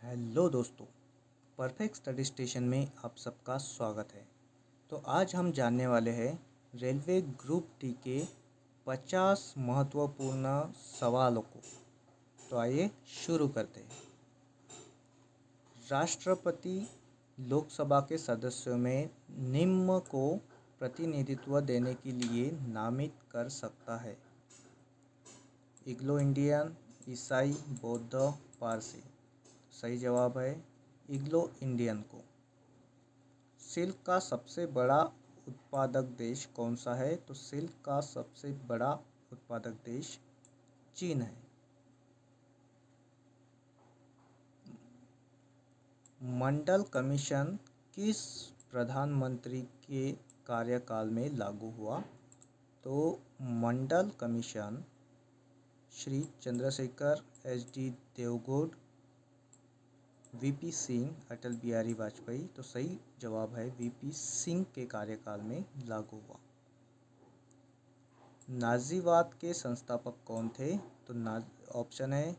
Hello दोस्तों, perfect study station में आप सबका स्वागत है। तो आज हम जानने वाले हैं रेलवे ग्रुप डी के 50 महत्वपूर्ण सवालों को। तो आइए शुरू करते हैं। राष्ट्रपति लोकसभा के सदस्यों में निम्न को प्रतिनिधित्व देने के लिए नामित कर सकता है। एंग्लो इंडियन, ईसाई, बौद्ध, पारसी। सही जवाब है एंग्लो इंडियन को। सिल्क का सबसे बड़ा उत्पादक देश कौन सा है? तो सिल्क का सबसे बड़ा उत्पादक देश चीन है। मंडल कमीशन किस प्रधानमंत्री के कार्यकाल में लागू हुआ? तो Mandal commission Shri Chandrashekhar HD. Deve Gowda, VP Singh, Atal Bihari Vajpayee. तो सही जवाब है वीपी सिंह के कार्यकाल में लागू हुआ। नाजीवाद के संस्थापक कौन थे? तो ऑप्शन है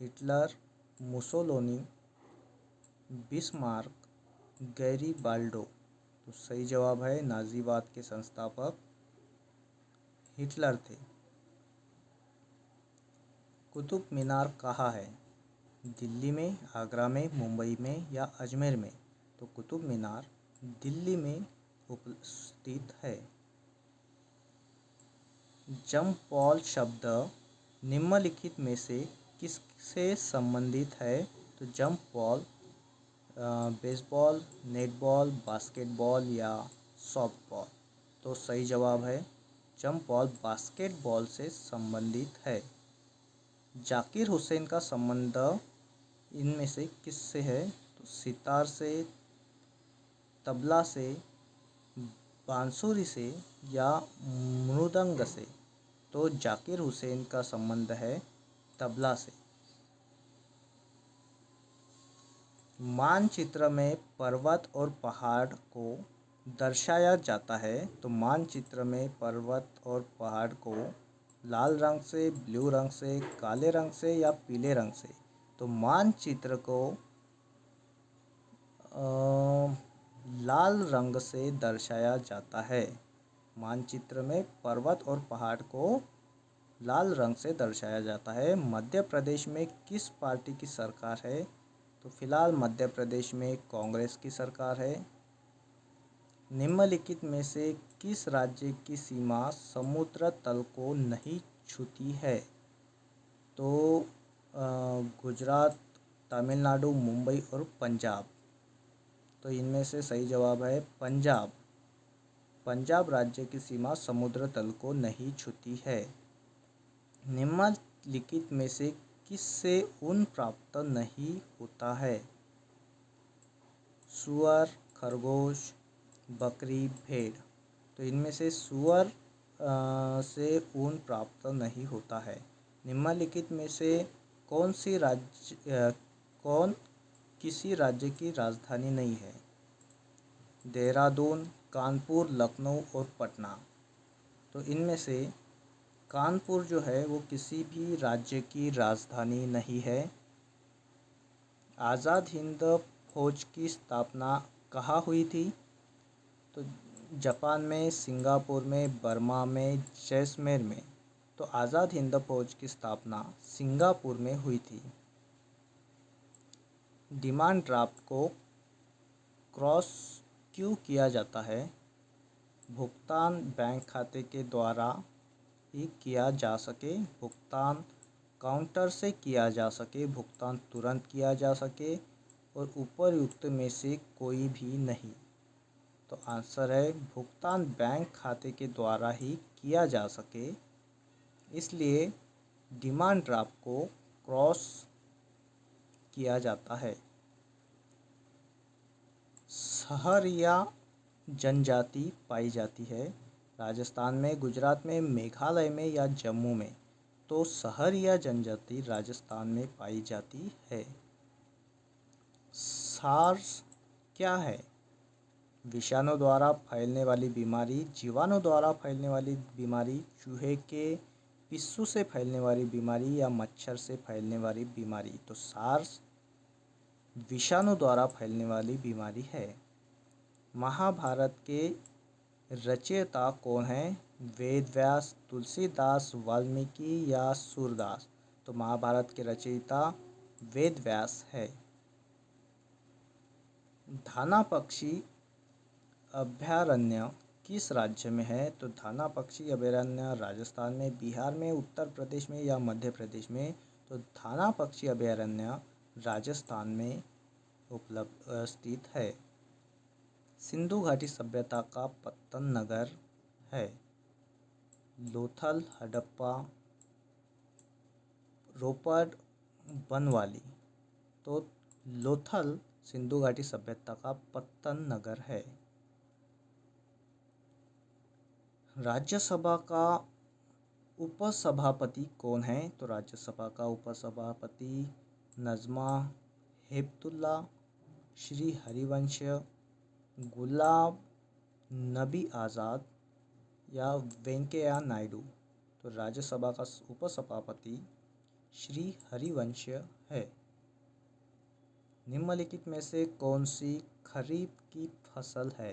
हिटलर, मुसोलिनी, बिस्मार्क, गैरीबाल्डो। तो सही जवाब है नाजीवाद के संस्थापक हिटलर थे। कुतुब मीनार कहाँ है? दिल्ली में, आगरा में, मुंबई में या अजमेर में? तो कुतुब मीनार दिल्ली में उपस्थित है। जंप-बॉल शब्द निम्नलिखित में से किससे संबंधित है? तो jump ball baseball, netball, basketball या सॉफ्टबॉल। तो सही जवाब है जंप बॉल बास्केटबॉल से संबंधित है। जाकिर हुसैन का संबंध इनमें से किससे है? तो सितार से, तबला से, बांसुरी से या मृदंग से? तो जाकिर हुसैन का संबंध है तबला से। मानचित्र में पर्वत और पहाड़ को दर्शाया जाता है। तो मानचित्र में पर्वत और पहाड़ को लाल रंग से, ब्लू रंग से, काले रंग से या पीले रंग से? तो मानचित्र को लाल रंग से दर्शाया जाता है। मानचित्र में पर्वत और पहाड़ को लाल रंग से दर्शाया जाता है। मध्य प्रदेश में किस पार्टी की सरकार है? तो फिलहाल मध्य प्रदेश में कांग्रेस की सरकार है। निम्नलिखित में से किस राज्य की सीमा समुद्र तल को नहीं छूती है? तो गुजरात, तमिलनाडु, मुंबई और पंजाब। तो इनमें से सही जवाब है पंजाब। पंजाब राज्य की सीमा समुद्र तल को नहीं छूती है। निम्नलिखित में से किससे ऊन प्राप्त नहीं होता है? सूअर, खरगोश, बकरी, भेड़। तो इनमें से सूअर से ऊन प्राप्त नहीं होता है। निम्नलिखित में से कौन किसी राज्य की राजधानी नहीं है? देहरादून, कानपुर, लखनऊ और पटना। तो इनमें से कानपुर जो है वो किसी भी राज्य की राजधानी नहीं है। आज़ाद हिंद फौज की स्थापना कहाँ हुई थी? तो जापान में, सिंगापुर में, बर्मा में, जैसलमेर में? तो आज़ाद हिंद फौज की स्थापना सिंगापुर में हुई थी। डिमांड ड्राफ्ट को क्रॉस क्यों किया जाता है? भुगतान बैंक खाते के द्वारा ही किया जा सके, भुगतान काउंटर से किया जा सके, भुगतान तुरंत किया जा सके और उपर्युक्त में से कोई भी नहीं। तो आंसर है भुगतान बैंक खाते के द्वारा ही किया जा सके, इसलिए डिमांड ड्राफ्ट को क्रॉस किया जाता है। सहरिया जनजाति पाई जाती है राजस्थान में, गुजरात में, मेघालय में या जम्मू में? तो सहरिया जनजाति राजस्थान में पाई जाती है। सार्स क्या है? विषाणु द्वारा फैलने वाली बीमारी, जीवाणु द्वारा फैलने वाली बीमारी, चूहे के पिस्सू से फैलने वाली बीमारी या मच्छर से फैलने वाली बीमारी? तो सार्स विषाणु द्वारा फैलने वाली बीमारी है। महाभारत के रचयिता कौन हैं? वेद व्यास, तुलसीदास, वाल्मीकि या सूरदास? तो महाभारत के रचयिता वेद व्यास है। धाना पक्षी अभयारण्य किस राज्य में है? तो धाना पक्षी अभयारण्य राजस्थान में, बिहार में, उत्तर प्रदेश में या मध्य प्रदेश में? तो धाना पक्षी अभयारण्य राजस्थान में उपलब्ध स्थित है। सिंधु घाटी सभ्यता का पत्तन नगर है? लोथल, हड़प्पा, रोपड़, बनवाली? तो लोथल सिंधु घाटी सभ्यता का पत्तन नगर है। राज्यसभा का उपसभापति कौन है? तो राज्यसभा का उपसभापति नज़मा हेपतुल्ला, श्री हरिवंश, गुलाम नबी आज़ाद या वेंकैया नायडू? तो राज्यसभा का उपसभापति श्री हरिवंश है। निम्नलिखित में से कौन सी खरीफ की फसल है?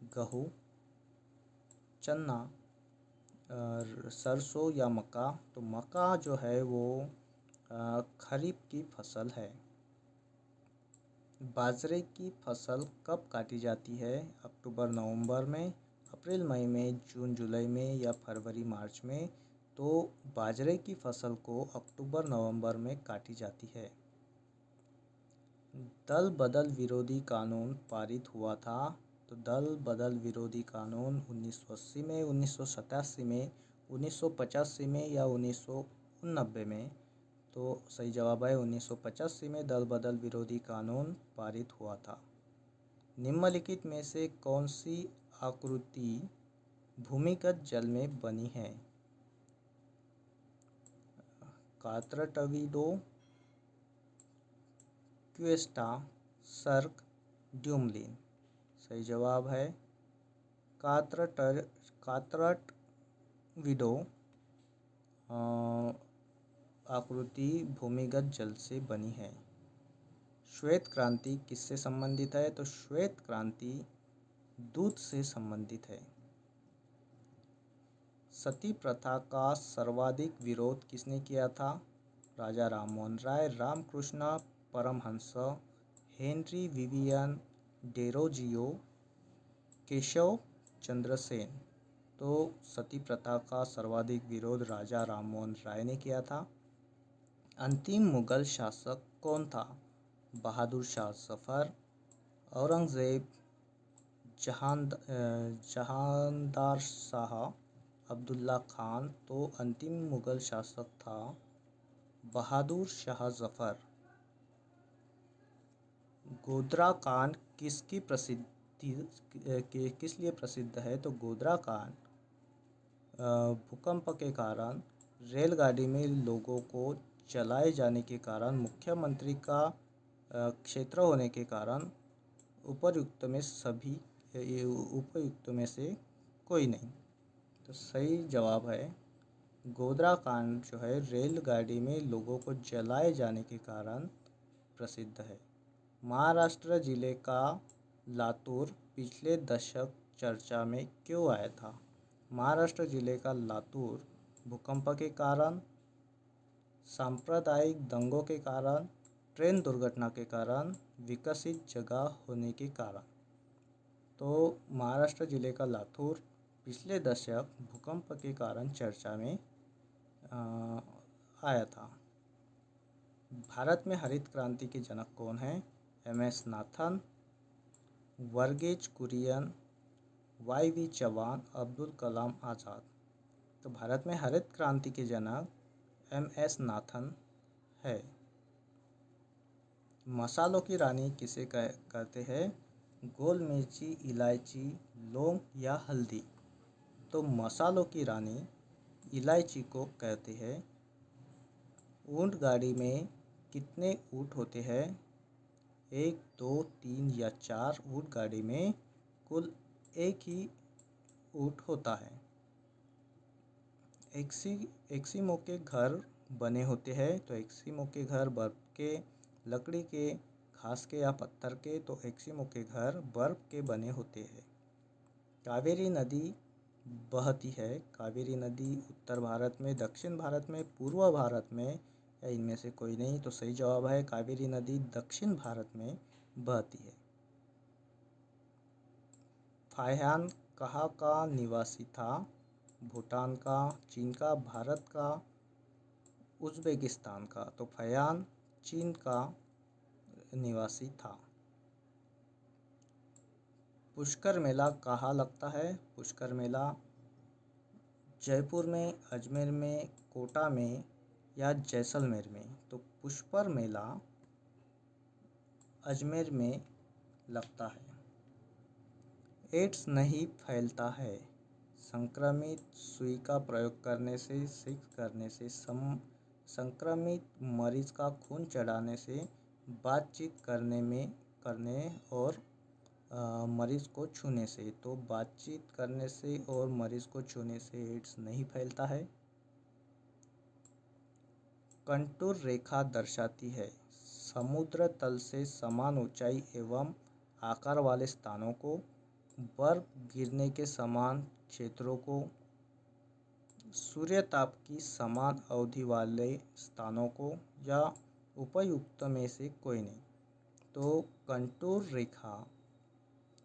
गेहूँ, चना, सरसों या मक्का? तो मक्का जो है वो खरीफ की फसल है। बाजरे की फसल कब काटी जाती है? अक्टूबर नवंबर में, अप्रैल मई में, जून जुलाई में या फरवरी मार्च में? तो बाजरे की फसल को अक्टूबर नवंबर में काटी जाती है। दल बदल विरोधी कानून पारित हुआ था? तो दल बदल विरोधी कानून 1980 में, 1987 में, 1985 में या 1989 में? तो सही जवाब है 1985 में दल बदल विरोधी कानून पारित हुआ था। निम्नलिखित में से कौन सी आकृति भूमिगत जल में बनी है? कात्रटविडो, क्वेस्टा, सर्क, ड्यूमलिन? सही जवाब है कात्रटविडो आकृति भूमिगत जल से बनी है। श्वेत क्रांति किससे संबंधित है? तो श्वेत क्रांति दूध से संबंधित है। सती प्रथा का सर्वाधिक विरोध किसने किया था? Raja Rammohan Roy, Ramakrishna Paramhansa, Henry Vivian Derozio, Keshab Chandra Sen? तो सती प्रथा का सर्वाधिक विरोध राजा राममोहन राय ने किया था। अंतिम मुगल शासक कौन था? बहादुर शाह जफर, औरंगजेब, जहांदार शाह, अब्दुल्ला खान? तो अंतिम मुगल शासक था बहादुर शाह जफर। गोधरा कांड किसकी प्रसिद्धि किस लिए प्रसिद्ध है? तो गोधरा कांड भूकंप के कारण रेलगाड़ी में लोगों को जलाए जाने के कारण, मुख्यमंत्री का क्षेत्र होने के कारण उपर्युक्त में से कोई नहीं। तो सही जवाब है गोधरा कांड जो है रेलगाड़ी में लोगों को जलाए जाने के कारण प्रसिद्ध है। महाराष्ट्र जिले का लातूर पिछले दशक चर्चा में क्यों आया था? महाराष्ट्र जिले का लातूर भूकंप के कारण, सांप्रदायिक दंगों के कारण, ट्रेन दुर्घटना के कारण, विकसित जगह होने के कारण? तो महाराष्ट्र जिले का लातूर पिछले दशक भूकंप के कारण चर्चा में आया था। भारत में हरित क्रांति के जनक कौन हैं? एम.एस. नाथन, वर्गीज कुरियन, वाई.वी. चौहान, अब्दुल कलाम आज़ाद? तो भारत में हरित क्रांति के जनक एम.एस. नाथन है। मसालों की रानी किसे कहते हैं? गोल मिर्ची, इलायची, लौंग या हल्दी? तो मसालों की रानी इलायची को कहते हैं। ऊंट गाड़ी में कितने ऊंट होते हैं? 1, 2, 3 या 4? ऊंट गाड़ी में कुल एक ही ऊंट होता है। एस्किमो के घर बने होते हैं? तो एस्किमो के घर बर्फ के, लकड़ी के, घास के या पत्थर के, तो एस्किमो के घर बर्फ के बने होते हैं। कावेरी नदी बहती है। कावेरी नदी उत्तर भारत में, दक्षिण भारत में, पूर्व भारत में, या इनमें से कोई नहीं। तो सही जवाब है कावेरी नदी दक्षिण भारत में बहती है। फाहियान कहाँ का निवासी था? भूटान का, चीन का, भारत का, उज़्बेकिस्तान का। तो फाहियान चीन का निवासी था। पुष्कर मेला कहाँ लगता है? पुष्कर मेला जयपुर में, अजमेर में, कोटा में या जैसलमेर में। तो पुष्कर मेला अजमेर में लगता है। एड्स नहीं फैलता है। संक्रमित सुई का प्रयोग करने से, सेक्स करने से, संक्रमित मरीज का खून चढ़ाने से, बातचीत करने और मरीज को छूने से। तो बातचीत करने से और मरीज को छूने से एड्स नहीं फैलता है। कंटूर रेखा दर्शाती है समुद्र तल से समान ऊंचाई एवं आकार वाले स्थानों को, बर्फ गिरने के समान क्षेत्रों को, सूर्य ताप की समान अवधि वाले स्थानों को, या उपयुक्त में से कोई नहीं। तो कंटूर रेखा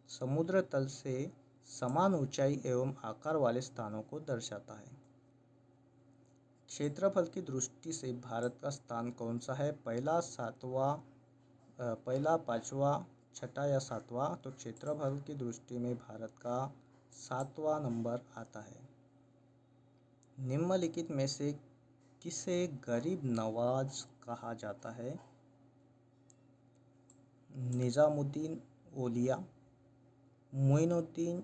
समुद्र तल से समान ऊंचाई एवं आकार वाले स्थानों को दर्शाता है। क्षेत्रफल की दृष्टि से भारत का स्थान कौन सा है? पहला, पांचवा, छठा या सातवां? तो क्षेत्रफल की दृष्टि में भारत का 7वां नंबर आता है। निम्नलिखित में से किसे गरीब नवाज कहा जाता है? निजामुद्दीन औलिया, मोइनुद्दीन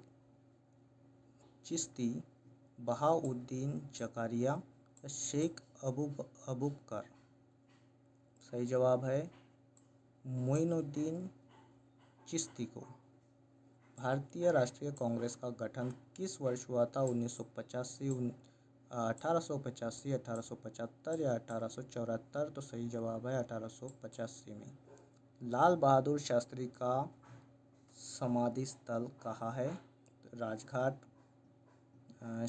चिश्ती, बहाउद्दीन जकारिया, शेख अबूबकर। सही जवाब है मोइनुद्दीन चिश्ती को। भारतीय राष्ट्रीय कांग्रेस का गठन किस वर्ष हुआ था? 1985, 1885, 1875 या 1874? तो सही जवाब है 1885 में। लाल बहादुर शास्त्री का समाधि स्थल कहाँ है? राजघाट,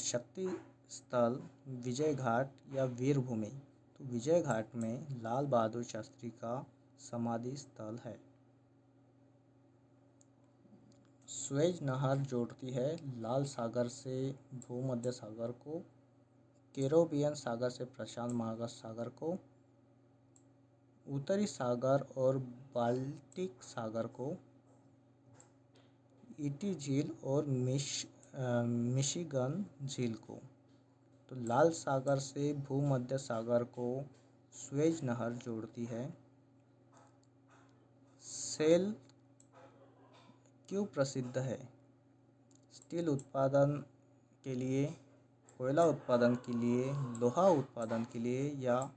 शक्ति स्थल, विजय घाट या वीरभूमि? तो विजय घाट में लाल बहादुर शास्त्री का समाधि स्थल है। स्वेज नहर जोड़ती है लाल सागर से भूमध्य सागर को, कैरिबियन सागर से प्रशांत महासागर को, उत्तरी सागर और बाल्टिक सागर को, ईटी झील और मिशिगन झील को। तो लाल सागर से भूमध्य सागर को स्वेज नहर जोड़ती है। सेल क्यों प्रसिद्ध है? स्टील उत्पादन के लिए, कोयला उत्पादन के लिए, लोहा उत्पादन के लिए या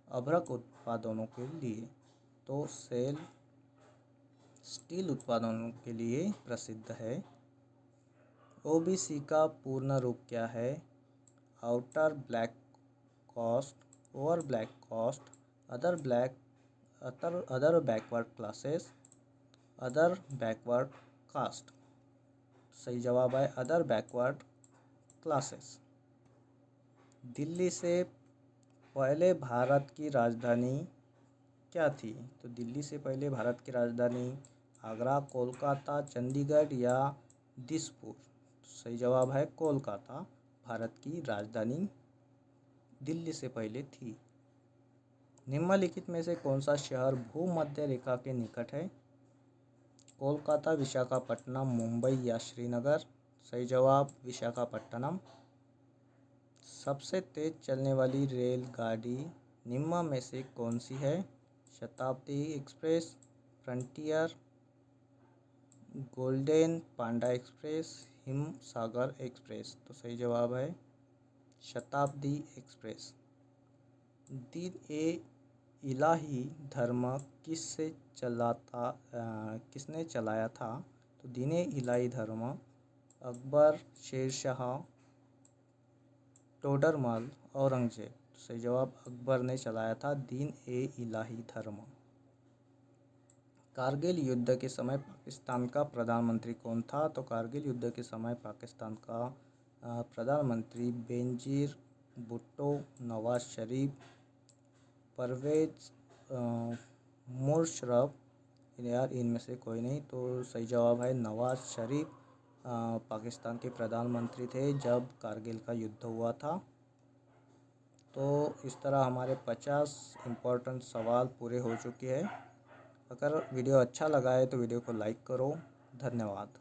अभ्रक उत्पादनों के लिए? तो सेल स्टील उत्पादनों के लिए प्रसिद्ध है। ओबीसी का पूर्ण रूप क्या है? Outer black caste, over black caste, other backward classes, other backward caste. सही जवाब है अदर बैकवर्ड क्लासेस। दिल्ली से पहले भारत की राजधानी क्या थी? तो दिल्ली से पहले भारत की राजधानी आगरा, कोलकाता, चंडीगढ़ या दिसपुर? सही जवाब है कोलकाता भारत की राजधानी दिल्ली से पहले थी। निम्नलिखित में से कौन सा शहर भूमध्य रेखा के निकट है? कोलकाता, विशाखापट्टनम, मुंबई या श्रीनगर? सही जवाब विशाखापट्टनम। सबसे तेज चलने वाली रेलगाड़ी निम्न में से कौन सी है? शताब्दी एक्सप्रेस, फ्रंटियर, गोल्डन पांडा एक्सप्रेस, हिमसागर एक्सप्रेस? तो सही जवाब है शताब्दी एक्सप्रेस। दीन ए इलाही धर्म किसने चलाया था? तो दीन ए इलाही धर्म अकबर, शेरशाह, टोडरमल, औरंगजेब? तो सही जवाब अकबर ने चलाया था दीन ए इलाही धर्म। कारगिल युद्ध के समय पाकिस्तान का प्रधानमंत्री कौन था? तो कारगिल युद्ध के समय पाकिस्तान का प्रधानमंत्री बेनजीर भुट्टो, नवाज शरीफ, परवेज मुशर्रफ, यार इनमें से कोई नहीं। तो सही जवाब है नवाज शरीफ पाकिस्तान के प्रधानमंत्री थे जब कारगिल का युद्ध हुआ था। तो इस तरह हमारे 50 इम्पोर्टेंट सवाल पूरे हो चुके हैं। अगर वीडियो अच्छा लगा है तो वीडियो को लाइक करो। धन्यवाद।